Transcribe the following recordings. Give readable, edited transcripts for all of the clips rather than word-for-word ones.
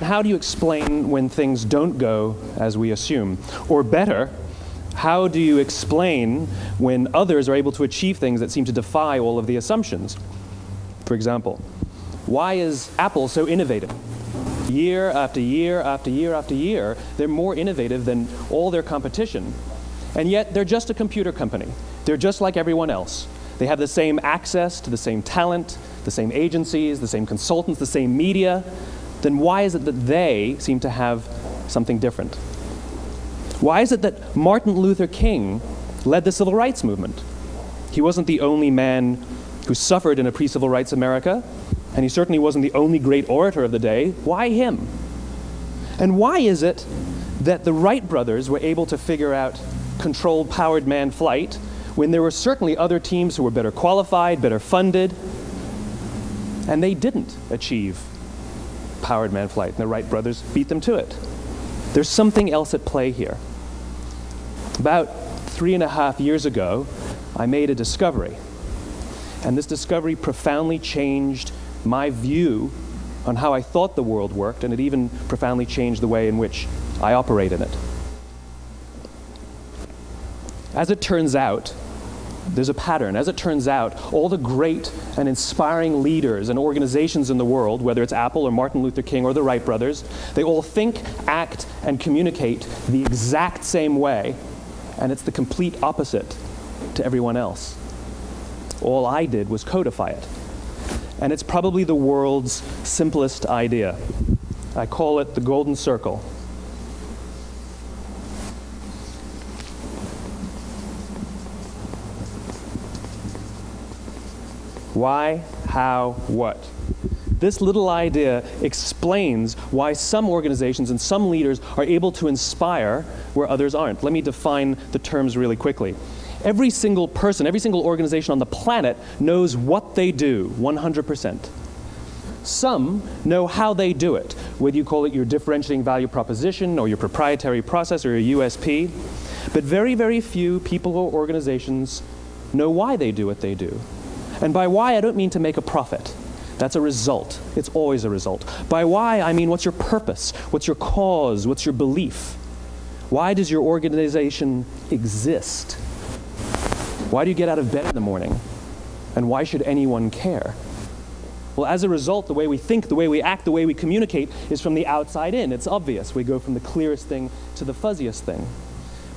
how do you explain when things don't go as we assume? Or better, how do you explain when others are able to achieve things that seem to defy all of the assumptions? For example, why is Apple so innovative? Year after year after year after year, they're more innovative than all their competition. And yet, they're just a computer company. They're just like everyone else. They have the same access to the same talent, the same agencies, the same consultants, the same media. Then why is it that they seem to have something different? Why is it that Martin Luther King led the civil rights movement? He wasn't the only man who suffered in a pre-civil rights America, and he certainly wasn't the only great orator of the day. Why him? And why is it that the Wright brothers were able to figure out controlled powered manned flight when there were certainly other teams who were better qualified, better funded, and they didn't achieve powered manned flight, and the Wright brothers beat them to it? There's something else at play here. About 3.5 years ago, I made a discovery. And this discovery profoundly changed my view on how I thought the world worked, and it even profoundly changed the way in which I operate in it. As it turns out, there's a pattern. As it turns out, all the great and inspiring leaders and organizations in the world, whether it's Apple or Martin Luther King or the Wright brothers, they all think, act, and communicate the exact same way, and it's the complete opposite to everyone else. All I did was codify it. And it's probably the world's simplest idea. I call it the golden circle. Why, how, what? This little idea explains why some organizations and some leaders are able to inspire where others aren't. Let me define the terms really quickly. Every single person, every single organization on the planet knows what they do, 100%. Some know how they do it, whether you call it your differentiating value proposition or your proprietary process or your USP. But very, very few people or organizations know why they do what they do. And by why, I don't mean to make a profit. That's a result. It's always a result. By why, I mean what's your purpose? What's your cause? What's your belief? Why does your organization exist? Why do you get out of bed in the morning? And why should anyone care? Well, as a result, the way we think, the way we act, the way we communicate is from the outside in. It's obvious. We go from the clearest thing to the fuzziest thing.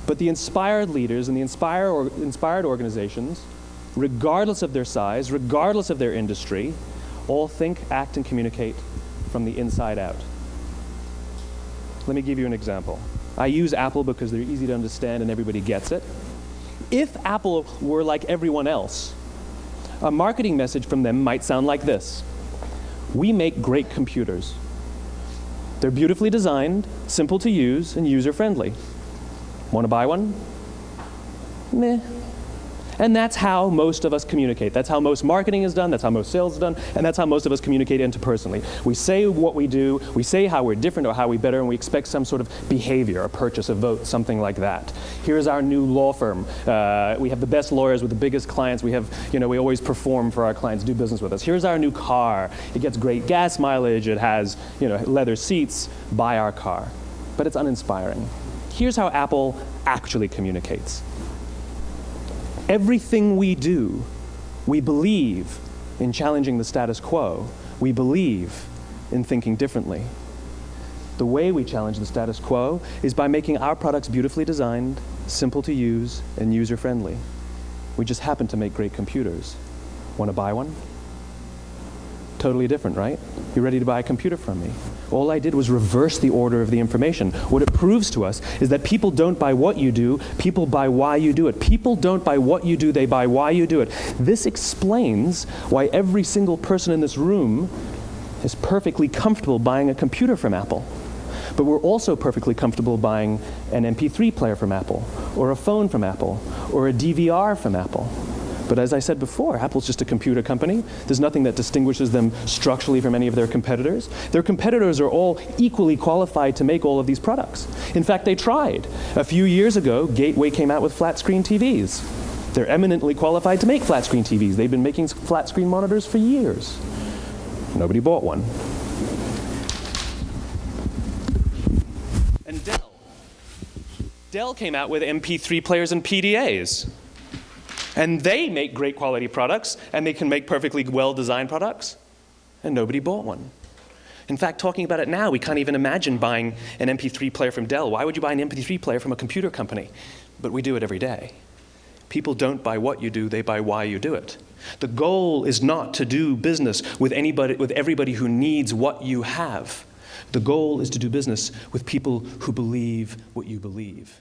But the inspired leaders and the inspired organizations, regardless of their size, regardless of their industry, all think, act, and communicate from the inside out. Let me give you an example. I use Apple because they're easy to understand and everybody gets it. If Apple were like everyone else, a marketing message from them might sound like this. We make great computers. They're beautifully designed, simple to use, and user-friendly. Want to buy one? Meh. And that's how most of us communicate. That's how most marketing is done, that's how most sales is done, and that's how most of us communicate interpersonally. We say what we do, we say how we're different or how we better, and we expect some sort of behavior, a purchase, a vote, something like that. Here's our new law firm. We have the best lawyers with the biggest clients. We have, we always perform for our clients, do business with us. Here's our new car. It gets great gas mileage. It has, leather seats. Buy our car. But it's uninspiring. Here's how Apple actually communicates. Everything we do, we believe in challenging the status quo. We believe in thinking differently. The way we challenge the status quo is by making our products beautifully designed, simple to use, and user-friendly. We just happen to make great computers. Want to buy one? Totally different, right? You ready to buy a computer from me? All I did was reverse the order of the information. What it proves to us is that people don't buy what you do, people buy why you do it. People don't buy what you do, they buy why you do it. This explains why every single person in this room is perfectly comfortable buying a computer from Apple. But we're also perfectly comfortable buying an MP3 player from Apple, or a phone from Apple, or a DVR from Apple. But as I said before, Apple's just a computer company. There's nothing that distinguishes them structurally from any of their competitors. Their competitors are all equally qualified to make all of these products. In fact, they tried. A few years ago, Gateway came out with flat-screen TVs. They're eminently qualified to make flat-screen TVs. They've been making flat-screen monitors for years. Nobody bought one. Dell came out with MP3 players and PDAs. And they make great quality products, and they can make perfectly well-designed products, and nobody bought one. In fact, talking about it now, we can't even imagine buying an MP3 player from Dell. Why would you buy an MP3 player from a computer company? But we do it every day. People don't buy what you do, they buy why you do it. The goal is not to do business with everybody who needs what you have. The goal is to do business with people who believe what you believe.